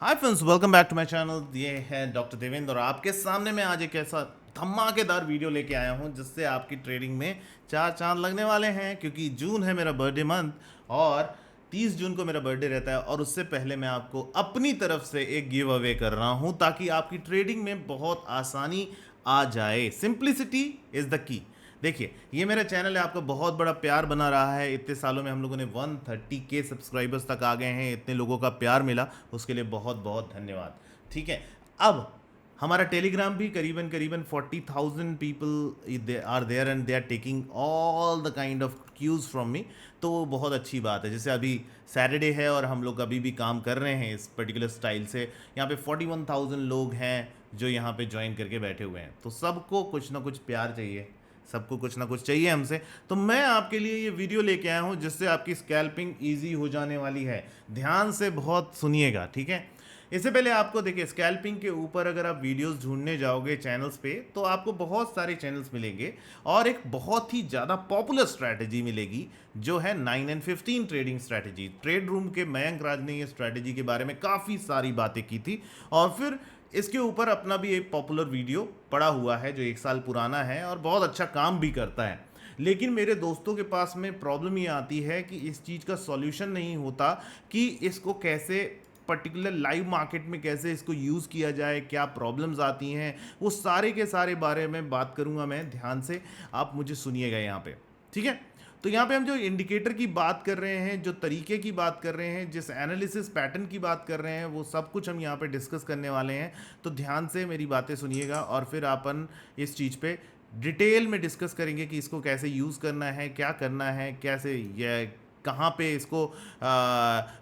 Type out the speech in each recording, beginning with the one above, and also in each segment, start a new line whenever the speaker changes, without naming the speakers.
Hi friends, welcome back to my channel. ये है doctor Devendra और आपके सामने मैं आज एक ऐसा धमाकेदार वीडियो लेके आया हूं जिससे आपकी ट्रेडिंग में चार चांद लगने वाले हैं। क्योंकि जून है मेरा बर्थडे मंथ और 30 जून को मेरा बर्थडे रहता है और उससे पहले मैं आपको अपनी तरफ से एक गिव अवे कर रहा हूं ताकि आपकी ट्रेडिंग में बहुत आसानी आ जाए। Simplicity is the key. देखिए, ये मेरा चैनल है, आपका बहुत बड़ा प्यार बना रहा है। इतने सालों में हम लोगों ने 130K सब्सक्राइबर्स तक आ गए हैं। इतने लोगों का प्यार मिला, उसके लिए बहुत बहुत धन्यवाद। ठीक है, अब हमारा टेलीग्राम भी करीबन करीबन 40,000 people they are there and they are taking all the kind of cues from me. तो वो बहुत अच्छी बात है। जैसे अभी सैटरडे है और हम लोग अभी भी काम कर रहे हैं इस पर्टिकुलर स्टाइल से। यहाँ पे 41,000 लोग हैं जो यहाँ पे ज्वाइन करके बैठे हुए हैं। तो सबको कुछ ना कुछ प्यार चाहिए, सबको कुछ ना कुछ चाहिए हमसे। तो मैं आपके लिए ये वीडियो लेके आया हूँ जिससे आपकी स्कैल्पिंग ईजी हो जाने वाली है। ध्यान से बहुत सुनिएगा, ठीक है। इससे पहले आपको देखिए, स्कैल्पिंग के ऊपर अगर आप वीडियोस ढूंढने जाओगे चैनल्स पे तो आपको बहुत सारे चैनल्स मिलेंगे और एक बहुत ही ज़्यादा पॉपुलर स्ट्रैटेजी मिलेगी जो है 9 and 15 trading strategy. Trade room के मयंक राज ने ये स्ट्रैटेजी के बारे में काफ़ी सारी बातें की थी और फिर इसके ऊपर अपना भी एक पॉपुलर वीडियो पड़ा हुआ है जो 1 साल पुराना है और बहुत अच्छा काम भी करता है। लेकिन मेरे दोस्तों के पास में प्रॉब्लम ये आती है कि इस चीज़ का सॉल्यूशन नहीं होता कि इसको कैसे पर्टिकुलर लाइव मार्केट में कैसे इसको यूज़ किया जाए, क्या प्रॉब्लम्स आती हैं, वो सारे के सारे बारे में बात करूंगा मैं। ध्यान से आप मुझे सुनिएगा यहाँ पे, ठीक है। तो यहाँ पे हम जो इंडिकेटर की बात कर रहे हैं, जो तरीके की बात कर रहे हैं, जिस एनालिसिस पैटर्न की बात कर रहे हैं, वो सब कुछ हम यहाँ पे डिस्कस करने वाले हैं। तो ध्यान से मेरी बातें सुनिएगा और फिर अपन इस चीज़ पे डिटेल में डिस्कस करेंगे कि इसको कैसे यूज़ करना है, क्या करना है, कैसे ये कहाँ पे इसको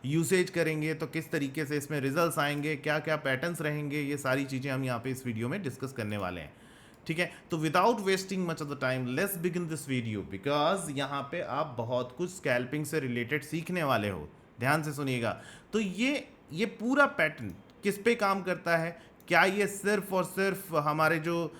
यूसेज करेंगे, तो किस तरीके से इसमें रिजल्ट्स आएंगे, क्या क्या पैटर्न्स रहेंगे, ये सारी चीज़ें हम यहाँ पे इस वीडियो में डिस्कस करने वाले हैं। ठीक है, तो without wasting much of the time let's begin this video because यहाँ पे आप बहुत कुछ स्कैल्पिंग से रिलेटेड सीखने वाले हो। ध्यान से सुनिएगा। तो ये पूरा पैटर्न किस पे काम करता है? क्या ये सिर्फ और सिर्फ हमारे जो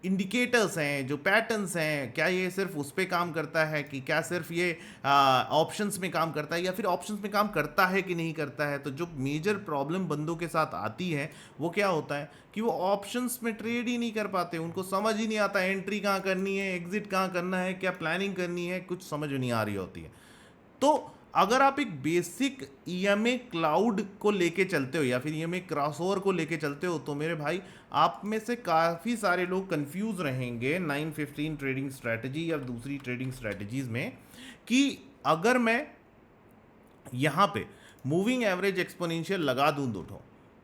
इंडिकेटर्स हैं, जो पैटर्न्स हैं, क्या ये सिर्फ उस पे काम करता है कि क्या सिर्फ ये ऑप्शंस में काम करता है या फिर ऑप्शंस में काम करता है कि नहीं करता है? तो जो मेजर प्रॉब्लम बंदों के साथ आती है वो क्या होता है कि वो ऑप्शंस में ट्रेड ही नहीं कर पाते। उनको समझ ही नहीं आता एंट्री कहाँ करनी है, एग्जिट कहाँ करना है, क्या प्लानिंग करनी है, कुछ समझ नहीं आ रही होती है। तो अगर आप एक बेसिक ईएमए क्लाउड को लेके चलते हो या फिर ईएमए क्रॉसओवर को लेके चलते हो तो मेरे भाई, आप में से काफ़ी सारे लोग कंफ्यूज रहेंगे 9-15 ट्रेडिंग स्ट्रैटेजी या दूसरी ट्रेडिंग स्ट्रैटेजीज में कि अगर मैं यहाँ पे मूविंग एवरेज एक्सपोनेंशियल लगा दूँ दो ठो,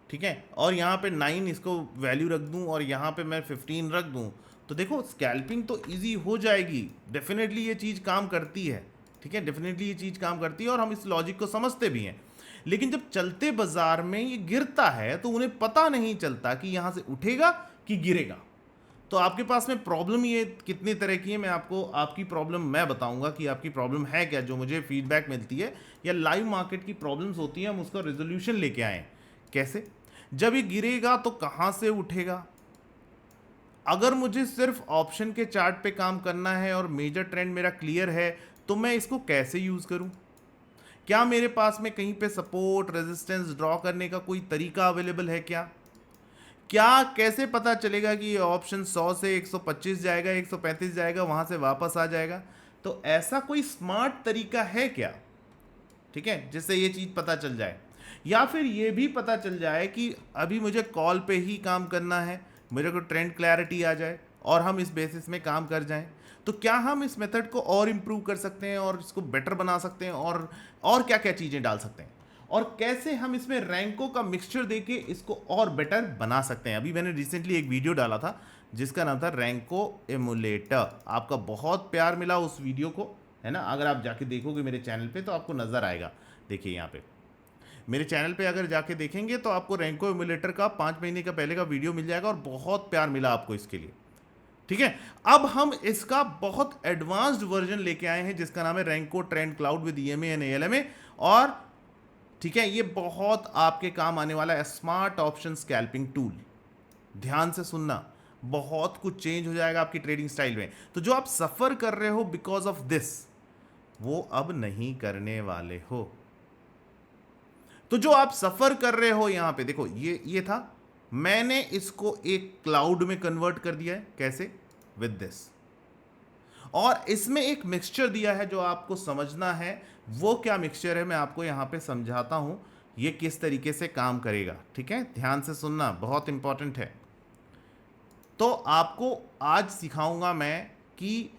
ठीक है, और यहाँ पे 9 इसको वैल्यू रख दूँ और यहाँ पे मैं 15 रख दूँ, तो देखो स्कैल्पिंग तो इजी हो जाएगी। डेफिनेटली ये चीज़ काम करती है, ठीक है, डेफिनेटली ये चीज़ काम करती है और हम इस लॉजिक को समझते भी हैं। लेकिन जब चलते बाजार में ये गिरता है तो उन्हें पता नहीं चलता कि यहाँ से उठेगा कि गिरेगा। तो आपके पास में प्रॉब्लम ये कितने तरह की है, मैं आपको आपकी प्रॉब्लम मैं बताऊंगा कि आपकी प्रॉब्लम है क्या, जो मुझे फीडबैक मिलती है या लाइव मार्केट की प्रॉब्लम्स होती हैं, हम उसका रेजोल्यूशन लेके आए। कैसे? जब ये गिरेगा तो कहाँ से उठेगा? अगर मुझे सिर्फ ऑप्शन के चार्ट पे काम करना है और मेजर ट्रेंड मेरा क्लियर है तो मैं इसको कैसे यूज़ करूं? क्या मेरे पास में कहीं पे सपोर्ट रेजिस्टेंस ड्रॉ करने का कोई तरीका अवेलेबल है क्या? क्या कैसे पता चलेगा कि ये ऑप्शन 100 से 125 जाएगा, 135 जाएगा, वहां से वापस आ जाएगा? तो ऐसा कोई स्मार्ट तरीका है क्या, ठीक है, जिससे ये चीज़ पता चल जाए? या फिर ये भी पता चल जाए कि अभी मुझे कॉल पे ही काम करना है, मेरे को ट्रेंड क्लैरिटी आ जाए और हम इस बेसिस में काम कर जाएं? तो क्या हम इस मेथड को और इम्प्रूव कर सकते हैं और इसको बेटर बना सकते हैं और क्या क्या चीज़ें डाल सकते हैं और कैसे हम इसमें रैंकों का मिक्सचर देके इसको और बेटर बना सकते हैं? अभी मैंने रिसेंटली एक वीडियो डाला था जिसका नाम था रैंको एमुलेटर। आपका बहुत प्यार मिला उस वीडियो को, है ना। अगर आप जाके देखोगे मेरे चैनल पे तो आपको नज़र आएगा। देखिए यहाँ पे मेरे चैनल पे अगर जाके देखेंगे तो आपको रैंको एमुलेटर का 5 महीने का पहले का वीडियो मिल जाएगा और बहुत प्यार मिला आपको इसके लिए, ठीक है। अब हम इसका बहुत एडवांस्ड वर्जन लेके आए हैं जिसका नाम है Renko trend cloud with EMA and ALMA. और ठीक है, ये बहुत आपके काम आने वाला है, स्मार्ट ऑप्शन स्कैल्पिंग टूल। ध्यान से सुनना, बहुत कुछ चेंज हो जाएगा आपकी ट्रेडिंग स्टाइल में। तो जो आप सफर कर रहे हो बिकॉज ऑफ दिस, वो अब नहीं करने वाले हो। तो जो आप सफर कर रहे हो यहां पे देखो, ये था, मैंने इसको एक क्लाउड में कन्वर्ट कर दिया है। कैसे? With this. और इसमें एक मिक्सचर दिया है जो आपको समझना है। वो क्या मिक्सचर है मैं आपको यहां पे समझाता हूं, ये किस तरीके से काम करेगा। ठीक है, ध्यान से सुनना, बहुत इंपॉर्टेंट है। तो आपको आज सिखाऊंगा मैं कि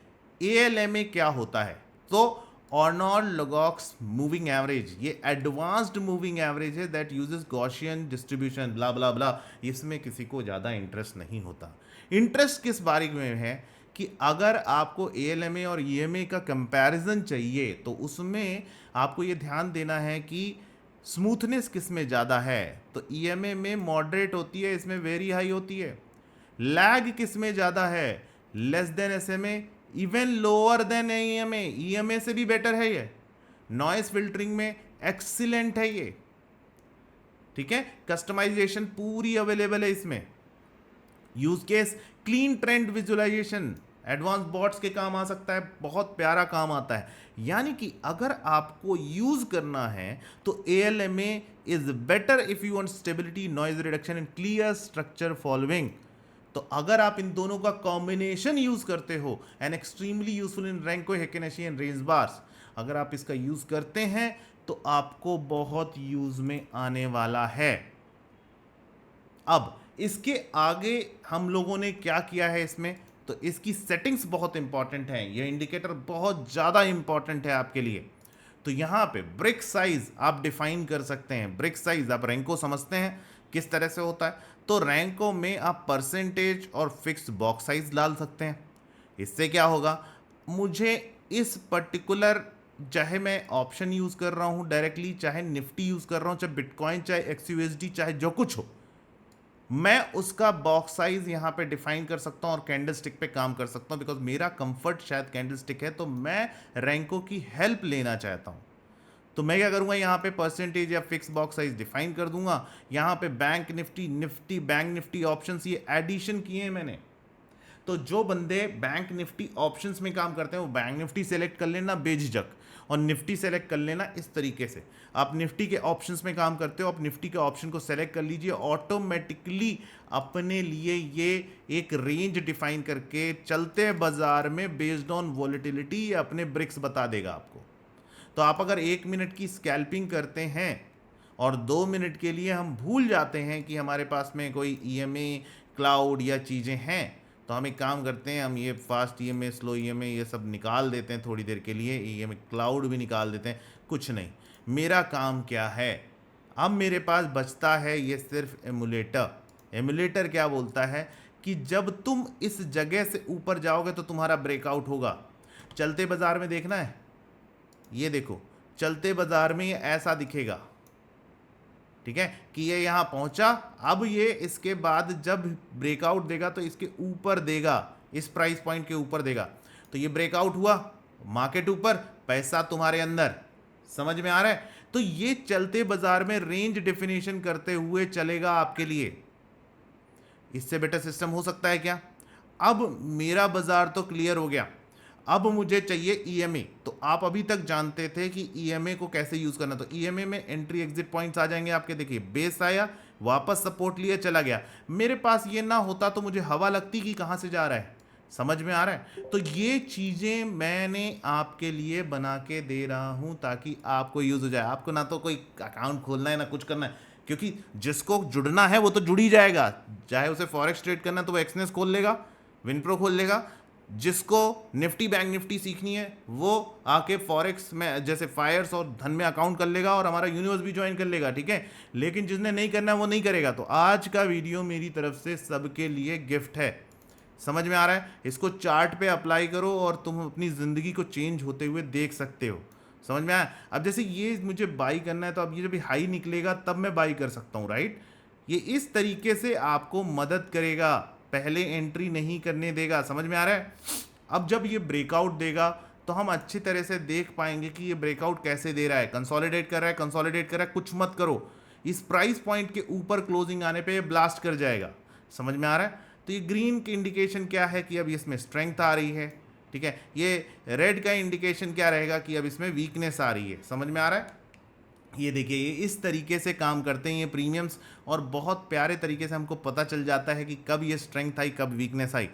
ALMA क्या होता है। तो ऑर्नोल-लगॉक्स मूविंग एवरेज, ये एडवांस्ड मूविंग एवरेज है दैट यूजेस गॉसियन डिस्ट्रीब्यूशन, ब्ला ब्ला ब्ला। इसमें किसी को ज़्यादा इंटरेस्ट नहीं होता। इंटरेस्ट किस बारे में है कि अगर आपको ALMA और EMA का कंपैरिजन चाहिए तो उसमें आपको ये ध्यान देना है कि स्मूथनेस किस में ज़्यादा है। तो EMA में मॉडरेट होती है, इसमें वेरी हाई होती है। लैग किस में ज़्यादा है? Less than SMA, even lower than EMA से भी बेटर है ये। नॉइस फिल्टरिंग में एक्सीलेंट है ये। ठीक है, कस्टमाइजेशन पूरी अवेलेबल है इसमें। Use case clean trend visualisation, advance bots के काम आ सकता है, बहुत प्यारा काम आता है। यानी कि अगर आपको यूज करना है तो ALMA is better if you want stability, noise reduction and clear structure following. तो अगर आप इन दोनों का कॉम्बिनेशन यूज करते हो, and extremely useful in Renko, Heikin Ashi and range bars, अगर आप इसका यूज करते हैं तो आपको बहुत यूज में आने वाला है। अब इसके आगे हम लोगों ने क्या किया है इसमें, तो इसकी सेटिंग्स बहुत इंपॉर्टेंट है। यह इंडिकेटर बहुत ज्यादा इंपॉर्टेंट है आपके लिए। तो यहां पे ब्रिक साइज आप डिफाइन कर सकते हैं। ब्रिक साइज आप रैंको समझते हैं किस तरह से होता है, तो रैंको में आप परसेंटेज और फिक्स बॉक्स साइज डाल सकते हैं। इससे क्या होगा, मुझे इस पर्टिकुलर, चाहे मैं ऑप्शन यूज कर रहा हूं डायरेक्टली, चाहे निफ्टी यूज कर रहा हूं, चाहे बिटकॉइन, चाहे XUSD, चाहे जो कुछ हो, मैं उसका बॉक्स साइज यहां पे डिफाइन कर सकता हूं और कैंडल स्टिक पे काम कर सकता हूं। बिकॉज मेरा कंफर्ट शायद कैंडल स्टिक है, तो मैं रैंको की हेल्प लेना चाहता हूं। तो मैं क्या करूंगा, यहाँ पे परसेंटेज या फिक्स बॉक्स साइज डिफाइन कर दूंगा। यहाँ पे bank Nifty bank Nifty options, ये एडिशन किए हैं मैंने। तो जो बंदे बैंक निफ्टी ऑप्शंस में काम करते हैं वो बैंक निफ्टी सेलेक्ट कर लेना बेझिझक, और निफ्टी सेलेक्ट कर लेना इस तरीके से। आप निफ्टी के ऑप्शंस में काम करते हो, आप निफ्टी के ऑप्शन को सेलेक्ट कर लीजिए, ऑटोमेटिकली अपने लिए ये एक रेंज डिफाइन करके चलते बाजार में बेस्ड ऑन वॉलेटिलिटी अपने ब्रिक्स बता देगा आपको। तो आप अगर 1 मिनट की स्कैल्पिंग करते हैं और 2 मिनट के लिए हम भूल जाते हैं कि हमारे पास में कोई EMA, क्लाउड या चीज़ें हैं, तो हम एक काम करते हैं, हम ये फास्ट EMA, स्लो EMA ये सब निकाल देते हैं थोड़ी देर के लिए, EMA क्लाउड भी निकाल देते हैं। कुछ नहीं, मेरा काम क्या है, अब मेरे पास बचता है ये सिर्फ एमुलेटर। एमुलेटर क्या बोलता है कि जब तुम इस जगह से ऊपर जाओगे तो तुम्हारा ब्रेकआउट होगा। चलते बाजार में देखना है, ये देखो चलते बाजार में ये ऐसा दिखेगा। ठीक है, कि ये यहां पहुंचा, अब ये इसके बाद जब ब्रेकआउट देगा तो इसके ऊपर देगा, इस प्राइस पॉइंट के ऊपर देगा। तो ये ब्रेकआउट हुआ, मार्केट ऊपर, पैसा तुम्हारे अंदर। समझ में आ रहा है? तो ये चलते बाजार में रेंज डेफिनेशन करते हुए चलेगा आपके लिए। इससे बेटर सिस्टम हो सकता है क्या? अब मेरा बाजार तो क्लियर हो गया, अब मुझे चाहिए EMA। तो आप अभी तक जानते थे कि EMA को कैसे यूज करना। तो EMA में एंट्री एग्जिट पॉइंट्स आ जाएंगे आपके। देखिए बेस आया, वापस सपोर्ट लिए, चला गया। मेरे पास ये ना होता तो मुझे हवा लगती कि कहां से जा रहा है। समझ में आ रहा है? तो ये चीजें मैंने आपके लिए बना के दे रहा हूं ताकि आपको यूज हो जाए। आपको ना तो कोई अकाउंट खोलना है ना कुछ करना है, क्योंकि जिसको जुड़ना है वो तो जुड़ ही जाएगा। चाहे उसे फॉरेक्स ट्रेड करना है तो वो एक्सनेस खोल लेगा, विनप्रो खोल लेगा। जिसको निफ्टी बैंक निफ्टी सीखनी है वो आके फॉरेक्स में जैसे फायर्स और धन में अकाउंट कर लेगा और हमारा यूनिवर्स भी ज्वाइन कर लेगा। ठीक है, लेकिन जिसने नहीं करना वो नहीं करेगा। तो आज का वीडियो मेरी तरफ से सबके लिए गिफ्ट है। समझ में आ रहा है? इसको चार्ट पे अप्लाई करो और तुम अपनी ज़िंदगी को चेंज होते हुए देख सकते हो। समझ में आया? अब जैसे ये मुझे बाई करना है तो अब ये जब हाई निकलेगा तब मैं बाई कर सकता हूँ, राइट? ये इस तरीके से आपको मदद करेगा, पहले एंट्री नहीं करने देगा। समझ में आ रहा है? अब जब ये ब्रेकआउट देगा तो हम अच्छी तरह से देख पाएंगे कि ये ब्रेकआउट कैसे दे रहा है। कंसोलिडेट कर रहा है, कंसोलिडेट कर रहा है, कुछ मत करो, इस प्राइस पॉइंट के ऊपर क्लोजिंग आने पे ये ब्लास्ट कर जाएगा। समझ में आ रहा है? तो ये ग्रीन की इंडिकेशन क्या है कि अब इसमें स्ट्रेंथ आ रही है। ठीक है, ये रेड का इंडिकेशन क्या रहेगा कि अब इसमें वीकनेस आ रही है। समझ में आ रहा है? ये देखिए ये इस तरीके से काम करते हैं ये प्रीमियम्स, और बहुत प्यारे तरीके से हमको पता चल जाता है कि कब ये स्ट्रेंथ आई कब वीकनेस आई,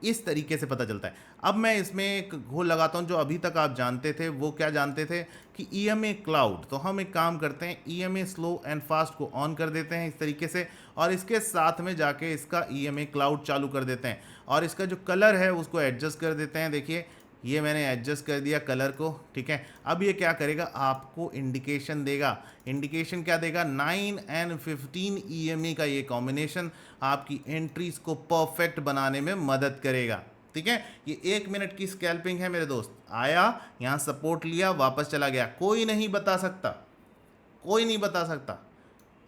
इस तरीके से पता चलता है। अब मैं इसमें एक घोल लगाता हूँ, जो अभी तक आप जानते थे वो क्या जानते थे कि ईएमए क्लाउड। तो हम एक काम करते हैं, ईएमए स्लो एंड फास्ट को ऑन कर देते हैं इस तरीके से, और इसके साथ में जाके इसका ईएमए क्लाउड चालू कर देते हैं, और इसका जो कलर है उसको एडजस्ट कर देते हैं। देखिए ये मैंने एडजस्ट कर दिया कलर को, ठीक है। अब ये क्या करेगा, आपको इंडिकेशन देगा। इंडिकेशन क्या देगा, 9 and 15 ईएमई का ये कॉम्बिनेशन आपकी एंट्रीज को परफेक्ट बनाने में मदद करेगा, ठीक है। ये 1 मिनट की स्कैल्पिंग है मेरे दोस्त, आया यहाँ सपोर्ट लिया वापस चला गया, कोई नहीं बता सकता, कोई नहीं बता सकता।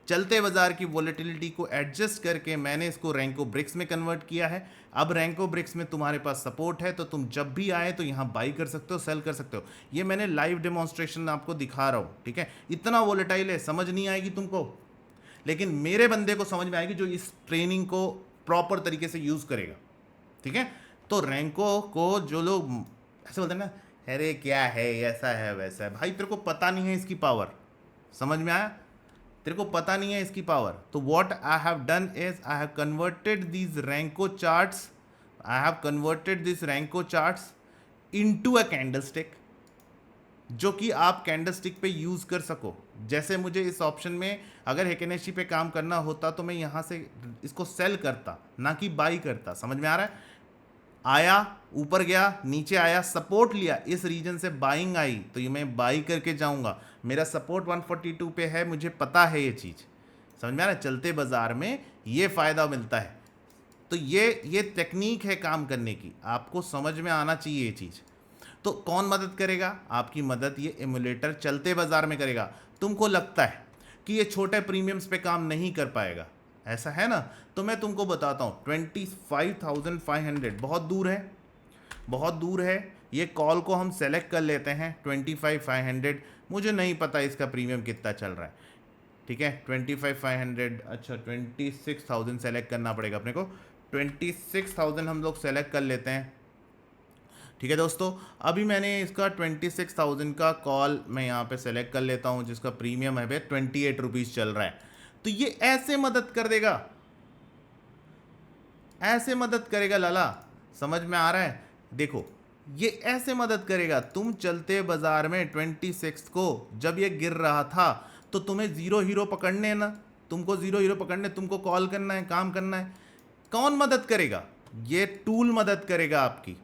चलते बाजार की वोलेटिलिटी को एडजस्ट करके मैंने इसको रैंको ब्रिक्स में कन्वर्ट किया है। अब रैंको ब्रिक्स में तुम्हारे पास सपोर्ट है, तो तुम जब भी आए तो यहाँ बाई कर सकते हो, सेल कर सकते हो। ये मैंने लाइव डेमोन्स्ट्रेशन आपको दिखा रहा हूँ, ठीक है। इतना वोलेटाइल है, समझ नहीं आएगी तुमको, लेकिन मेरे बंदे को समझ में आएगी जो इस ट्रेनिंग को प्रॉपर तरीके से यूज़ करेगा, ठीक है। तो रैंको को जो लोग ऐसे बोलते हैं ना, अरे क्या है ऐसा है वैसा है, भाई तेरे को पता नहीं है इसकी पावर, समझ में आया, तेरे को पता नहीं है इसकी पावर। तो what I have done is I have converted this Renko charts, I have converted this Renko charts into a candlestick, जो कि आप कैंडलस्टिक पे यूज़ कर सको। जैसे मुझे इस ऑप्शन में अगर हेकेनेशी पे काम करना होता तो मैं यहाँ से इसको सेल करता, ना कि बाई करता, समझ में आ रहा है। आया ऊपर गया नीचे आया, सपोर्ट लिया, इस रीजन से बाइंग आई तो ये मैं बाई करके जाऊंगा। मेरा सपोर्ट 142 पे है, मुझे पता है ये चीज़, समझ में आ रहा है। चलते बाजार में ये फ़ायदा मिलता है। तो ये टेक्निक है काम करने की, आपको समझ में आना चाहिए ये चीज़। तो कौन मदद करेगा आपकी मदद, ये एमुलेटर चलते बाजार में करेगा। तुमको लगता है कि ये छोटे प्रीमियम्स पे काम नहीं कर पाएगा, ऐसा है ना, तो मैं तुमको बताता हूँ 25,500 बहुत दूर है, बहुत दूर है। ये कॉल को हम सेलेक्ट कर लेते हैं 25,500, मुझे नहीं पता इसका प्रीमियम कितना चल रहा है, ठीक है। 25,500, अच्छा 26,000 सेलेक्ट करना पड़ेगा अपने को, 26,000 हम लोग सेलेक्ट कर लेते हैं, ठीक है दोस्तों। अभी मैंने इसका 26,000 का कॉल मैं यहाँ पे सेलेक्ट कर लेता हूँ, जिसका प्रीमियम है 28 रुपीज़ चल रहा है। तो ये ऐसे मदद कर देगा, ऐसे मदद करेगा लाला, समझ में आ रहा है। देखो ये ऐसे मदद करेगा, तुम चलते बाजार में 26 को जब ये गिर रहा था तो तुम्हें जीरो हीरो पकड़ने है ना, तुमको जीरो हीरो पकड़ने, तुमको कॉल करना है, काम करना है। कौन मदद करेगा, ये टूल मदद करेगा आपकी।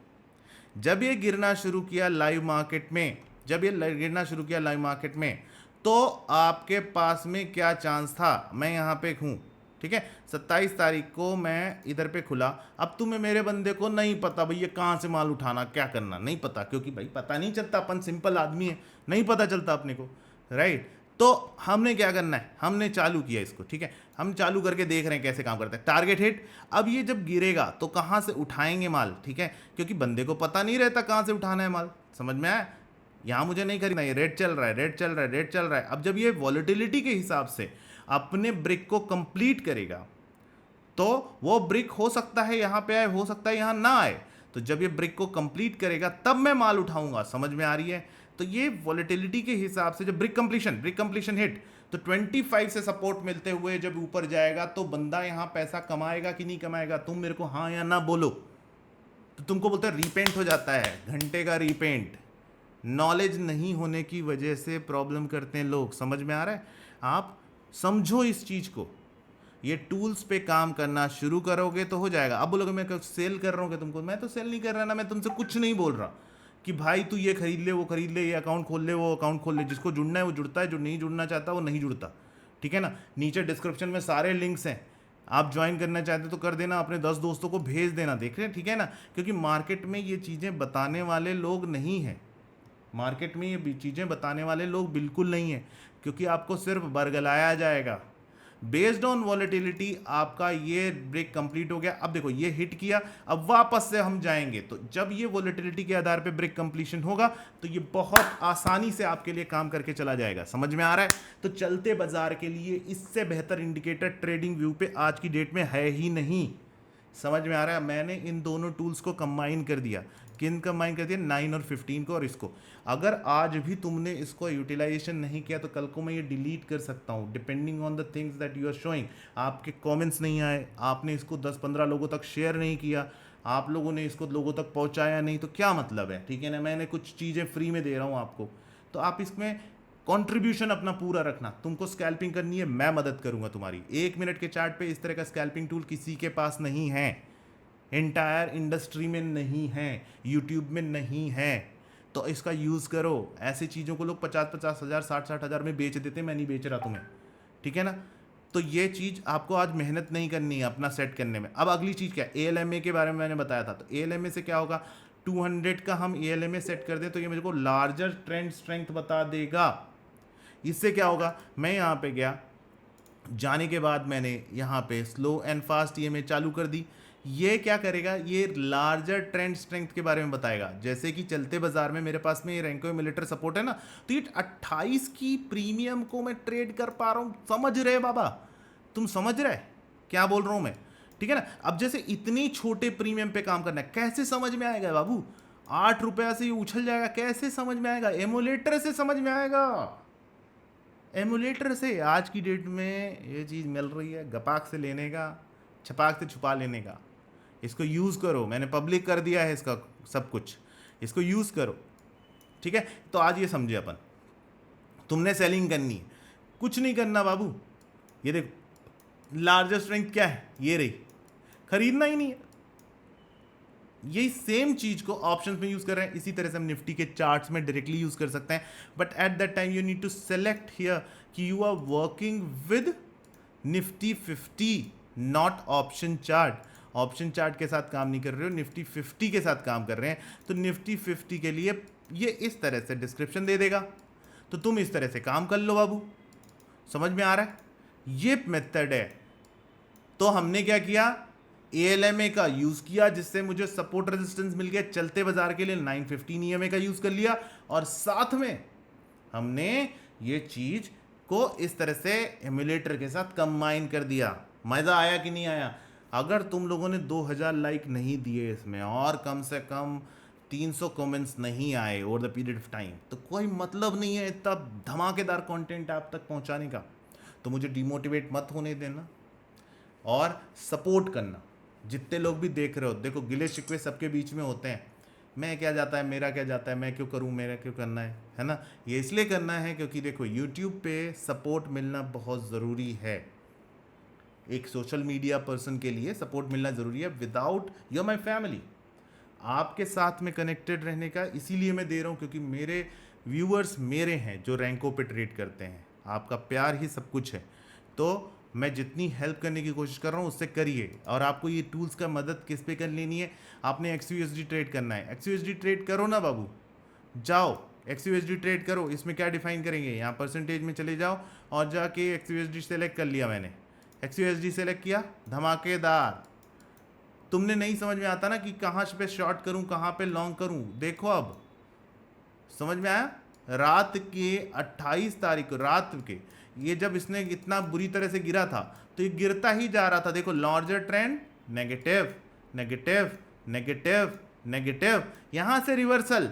जब ये गिरना शुरू किया लाइव मार्केट में, जब ये गिरना शुरू किया लाइव मार्केट में, तो आपके पास में क्या चांस था, मैं यहाँ पे हूँ, ठीक है। 27 तारीख को मैं इधर पे खुला। अब तुम्हें मेरे बंदे को नहीं पता भैया कहाँ से माल उठाना, क्या करना, नहीं पता, क्योंकि भाई पता नहीं चलता, अपन सिंपल आदमी है, नहीं पता चलता अपने को, राइट। तो हमने क्या करना है, हमने चालू किया इसको, ठीक है। हम चालू करके देख रहे हैं कैसे काम करता है। टारगेट हिट, अब ये जब गिरेगा तो कहाँ से उठाएंगे माल, ठीक है, क्योंकि बंदे को पता नहीं रहता कहाँ से उठाना है माल, समझ में आया। यहाँ मुझे नहीं खरीदना, ये रेट चल रहा है, रेट चल रहा है, रेट चल रहा है। अब जब ये वॉलेटिलिटी के हिसाब से अपने ब्रिक को कंप्लीट करेगा, तो वो ब्रिक हो सकता है यहाँ पे आए, हो सकता है यहाँ ना आए। तो जब ये ब्रिक को कंप्लीट करेगा तब मैं माल उठाऊंगा, समझ में आ रही है। तो ये वॉलेटिलिटी के हिसाब से जब ब्रिक कंप्लीशन हिट, तो 25 से सपोर्ट मिलते हुए जब ऊपर जाएगा तो बंदा यहाँ पैसा कमाएगा कि नहीं कमाएगा, तुम मेरे को हाँ या ना बोलो। तो तुमको बोलते हैं रीपेंट हो जाता है, घंटे का रीपेंट। नॉलेज नहीं होने की वजह से प्रॉब्लम करते हैं लोग, समझ में आ रहा है। आप समझो इस चीज़ को, ये टूल्स पे काम करना शुरू करोगे तो हो जाएगा। अब बोलोगे मैं सेल कर रहा हूँ क्या तुमको, मैं तो सेल नहीं कर रहा ना, मैं तुमसे कुछ नहीं बोल रहा कि भाई तू ये खरीद ले, वो खरीद ले, ये अकाउंट खोल ले, वो अकाउंट खोल ले। जिसको जुड़ना है वो जुड़ता है, जो नहीं जुड़ना चाहता वो नहीं जुड़ता, ठीक है ना। नीचे डिस्क्रिप्शन में सारे लिंक्स हैं, आप ज्वाइन करना चाहते तो कर देना, अपने 10 दोस्तों को भेज देना, देख रहे हैं, ठीक है ना। क्योंकि मार्केट में ये चीज़ें बताने वाले लोग नहीं हैं, मार्केट में ये चीज़ें बताने वाले लोग बिल्कुल नहीं है, क्योंकि आपको सिर्फ बरगलाया जाएगा बेस्ड ऑन वॉलेटिलिटी। आपका ये ब्रेक कंप्लीट हो गया, अब देखो ये हिट किया, अब वापस से हम जाएंगे। तो जब ये वॉलेटिलिटी के आधार पे ब्रेक कंप्लीशन होगा तो ये बहुत आसानी से आपके लिए काम करके चला जाएगा, समझ में आ रहा है। तो चलते बाजार के लिए इससे बेहतर इंडिकेटर ट्रेडिंग व्यू पे आज की डेट में है ही नहीं, समझ में आ रहा है। मैंने इन दोनों टूल्स को कंबाइन कर दिया किन कंबाइन कर दिया 9 और 15 को और इसको। अगर आज भी तुमने इसको यूटिलाइजेशन नहीं किया तो कल को मैं ये डिलीट कर सकता हूँ depending on the things that you are showing. आपके कमेंट्स नहीं आए, आपने इसको 10-15 लोगों तक शेयर नहीं किया, आप लोगों ने इसको लोगों तक पहुँचाया नहीं, तो क्या मतलब है? ठीक है ना, मैंने कुछ चीज़ें फ्री में दे रहा हूँ आपको, तो आप इसमें कंट्रीब्यूशन अपना पूरा रखना। तुमको स्कैल्पिंग करनी है, मैं मदद करूंगा तुम्हारी। 1 मिनट के चार्ट पे इस तरह का स्कैल्पिंग टूल किसी के पास नहीं है, एंटायर इंडस्ट्री में नहीं है, यूट्यूब में नहीं है, तो इसका यूज़ करो। ऐसी चीज़ों को लोग 50-50 हज़ार 60-60 हज़ार में बेच देते, मैं नहीं बेच रहा तुम्हें, ठीक है ना। तो ये चीज़ आपको आज मेहनत नहीं करनी है अपना सेट करने में। अब अगली चीज़ क्या है, ALMA के बारे में मैंने बताया था, तो ALMA से क्या होगा, 200 का हम ALMA सेट कर दें तो ये मेरे को लार्जर ट्रेंड स्ट्रेंथ बता देगा। इससे क्या होगा, मैं यहाँ पे गया, जाने के बाद मैंने यहाँ पे स्लो एंड फास्ट EMA चालू कर दी। ये क्या करेगा, ये लार्जर ट्रेंड स्ट्रेंथ के बारे में बताएगा। जैसे कि चलते बाजार में मेरे पास में ये रैंको एमुलेटर सपोर्ट है ना, तो ये 28 की प्रीमियम को मैं ट्रेड कर पा रहा हूँ। समझ रहे बाबा, तुम समझ रहे क्या बोल रहा हूँ मैं, ठीक है ना। अब जैसे इतनी छोटे प्रीमियम पे काम करना है, कैसे समझ में आएगा बाबू? 8 रुपया से ये उछल जाएगा, कैसे समझ में आएगा? एमुलेटर से समझ में आएगा, एमुलेटर से। आज की डेट में ये चीज़ मिल रही है, गपाक से लेने का, छपाक से छुपा लेने का। इसको यूज़ करो, मैंने पब्लिक कर दिया है इसका सब कुछ, इसको यूज़ करो, ठीक है। तो आज ये समझे अपन, तुमने सेलिंग करनी है, कुछ नहीं करना बाबू। ये देखो लार्जर स्ट्रेंथ क्या है, ये रही, खरीदना ही नहीं है। यही सेम चीज को ऑप्शंस में यूज कर रहे हैं, इसी तरह से हम निफ्टी के चार्ट्स में डायरेक्टली यूज कर सकते हैं। But at that time you need to select here कि you are working with Nifty 50, not option chart. Option chart के साथ काम नहीं कर रहे हो, निफ्टी 50 के साथ काम कर रहे हैं। तो निफ्टी 50 के लिए ये इस तरह से डिस्क्रिप्शन दे देगा, तो तुम इस तरह से काम कर लो बाबू। समझ में आ रहा है? ये मेथड है। तो हमने क्या किया, ALMA का यूज किया जिससे मुझे सपोर्ट रेजिस्टेंस मिल गया चलते बाजार के लिए, 915 EMA का यूज कर लिया, और साथ में हमने ये चीज को इस तरह से एमुलेटर के साथ कंबाइन कर दिया। मजा आया कि नहीं आया? अगर तुम लोगों ने 2000 लाइक नहीं दिए इसमें और कम से कम 300 कमेंट्स नहीं आए over the period of time, तो कोई मतलब नहीं है इतना धमाकेदार कंटेंट आप तक पहुंचाने का। तो मुझे डिमोटिवेट मत होने देना और सपोर्ट करना। जितने लोग भी देख रहे हो, देखो गिले शिकवे सबके बीच में होते हैं, मैं क्या जाता है, मेरा क्या जाता है, मैं क्यों करूं, मेरा क्यों करना है ना। ये इसलिए करना है क्योंकि देखो YouTube पे सपोर्ट मिलना बहुत ज़रूरी है। एक सोशल मीडिया पर्सन के लिए सपोर्ट मिलना ज़रूरी है। Without you are my family, आपके साथ में कनेक्टेड रहने का इसीलिए मैं दे रहा हूँ क्योंकि मेरे व्यूअर्स मेरे हैं जो रैंकों पे ट्रेड करते हैं। आपका प्यार ही सब कुछ है, तो मैं जितनी हेल्प करने की कोशिश कर रहा हूँ उससे करिए। और आपको ये टूल्स का मदद किस पे कर लेनी है, आपने XUSD ट्रेड करना है, XUSD ट्रेड करो ना बाबू, जाओ XUSD ट्रेड करो। इसमें क्या डिफाइन करेंगे, यहाँ परसेंटेज में चले जाओ और जाके XUSD सेलेक्ट कर लिया मैंने, XUSD सेलेक्ट किया, धमाकेदार। तुमने नहीं समझ में आता ना कि कहाँ पे शॉर्ट करूँ कहाँ पे लॉन्ग करूँ, देखो अब समझ में आया। रात के 28 तारीख को रात के ये जब इसने इतना बुरी तरह से गिरा था तो ये गिरता ही जा रहा था। देखो larger trend, negative negative negative negative, यहां से रिवर्सल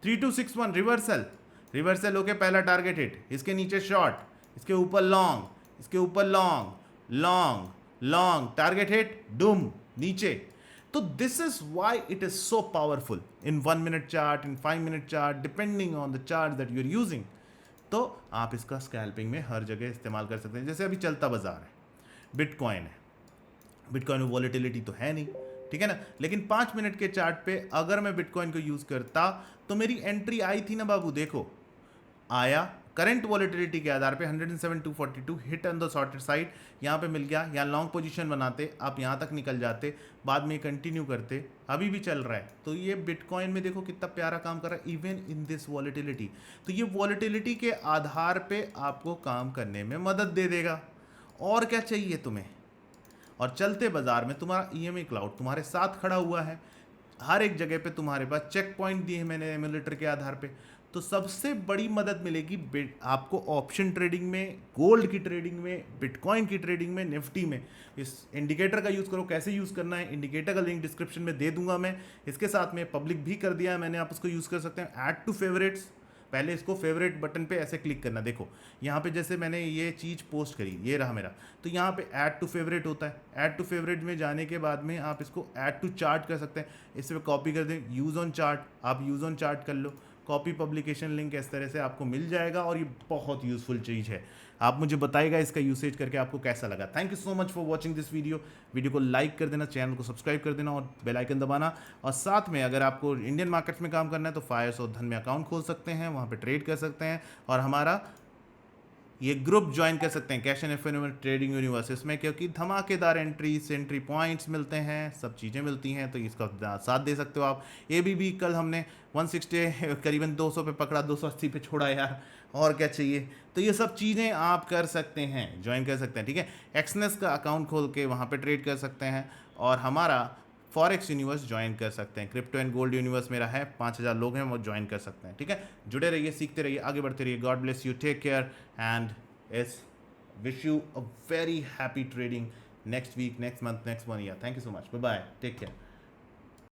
3261 रिवर्सल, रिवर्सल होके पहला टारगेट हिट, इसके नीचे शॉर्ट, इसके ऊपर लॉन्ग, इसके ऊपर long long long, target hit, डूम नीचे। तो this is why it is so powerful in 1 minute chart, in 5 minute chart, depending on the chart that you are using. तो आप इसका स्कैल्पिंग में हर जगह इस्तेमाल कर सकते हैं। जैसे अभी चलता बाजार है, बिटकॉइन है, बिटकॉइन में वॉलेटिलिटी तो है नहीं, ठीक है ना, लेकिन 5 मिनट के चार्ट पे अगर मैं बिटकॉइन को यूज़ करता तो मेरी एंट्री आई थी ना बाबू, देखो आया करंट वॉलेटिलिटी के आधार पे 107,242 hit on the shorted side, यहाँ पे मिल गया। यहाँ लॉन्ग पोजीशन बनाते, आप यहाँ तक निकल जाते, बाद में कंटिन्यू करते, अभी भी चल रहा है। तो ये बिटकॉइन में देखो कितना प्यारा काम कर रहा है इवन इन दिस वॉलेटिलिटी। तो ये वॉलेटिलिटी के आधार पे आपको काम करने में मदद दे देगा। और क्या चाहिए तुम्हें? और चलते बाजार में तुम्हारा EMA क्लाउड तुम्हारे साथ खड़ा हुआ है, हर एक जगह पे तुम्हारे पास चेक पॉइंट दिए हैं मैंने एमुलेटर के आधार पे। तो सबसे बड़ी मदद मिलेगी आपको ऑप्शन ट्रेडिंग में, गोल्ड की ट्रेडिंग में, बिटकॉइन की ट्रेडिंग में, निफ्टी में। इस इंडिकेटर का यूज़ करो। कैसे यूज़ करना है, इंडिकेटर का लिंक डिस्क्रिप्शन में दे दूंगा मैं। इसके साथ में पब्लिक भी कर दिया है मैंने, आप उसको यूज़ कर सकते हैं। ऐड टू फेवरेट्स, पहले इसको फेवरेट बटन पे ऐसे क्लिक करना। देखो यहाँ पे जैसे मैंने ये चीज़ पोस्ट करी, ये रहा मेरा, तो यहाँ पे ऐड टू फेवरेट होता है। ऐड टू फेवरेट में जाने के बाद में आप इसको ऐड टू चार्ट कर सकते हैं। इस पर कॉपी कर दें, यूज़ ऑन चार्ट, आप यूज़ ऑन चार्ट कर लो, कॉपी पब्लिकेशन लिंक, इस तरह से आपको मिल जाएगा। और ये बहुत यूज़फुल चीज़ है। आप मुझे बताइएगा इसका यूसेज करके आपको कैसा लगा। Thank you so much for watching this video. Video को लाइक कर देना, चैनल को सब्सक्राइब कर देना और बेल आइकन दबाना। और साथ में अगर आपको इंडियन मार्केट्स में काम करना है तो फायर्स और धन में अकाउंट खोल सकते हैं, वहाँ पे ट्रेड कर सकते हैं। और हमारा ये ग्रुप ज्वाइन कर सकते हैं, cash and F trading universe, इसमें क्योंकि धमाकेदार एंट्री पॉइंट्स मिलते हैं, सब चीज़ें मिलती हैं, तो इसका साथ दे सकते हो आप। ये भी कल हमने 160 करीबन 200 पे पकड़ा, 280 पे छोड़ा यार, और क्या चाहिए। तो ये सब चीज़ें आप कर सकते हैं, ज्वाइन कर सकते हैं, ठीक है। एक्सनेस का अकाउंट खोल के वहाँ पे ट्रेड कर सकते हैं। और हमारा फॉरेक्स यूनिवर्स ज्वाइन कर सकते हैं। क्रिप्टो एंड गोल्ड यूनिवर्स मेरा है, 5000 लोग हैं, वो ज्वाइन कर सकते हैं, ठीक है। जुड़े रहिए, सीखते रहिए, आगे बढ़ते रहिए। God bless you, take care and is wish you a very happy trading next week, next month, next 1 year. Thank you so much, bye bye, take care.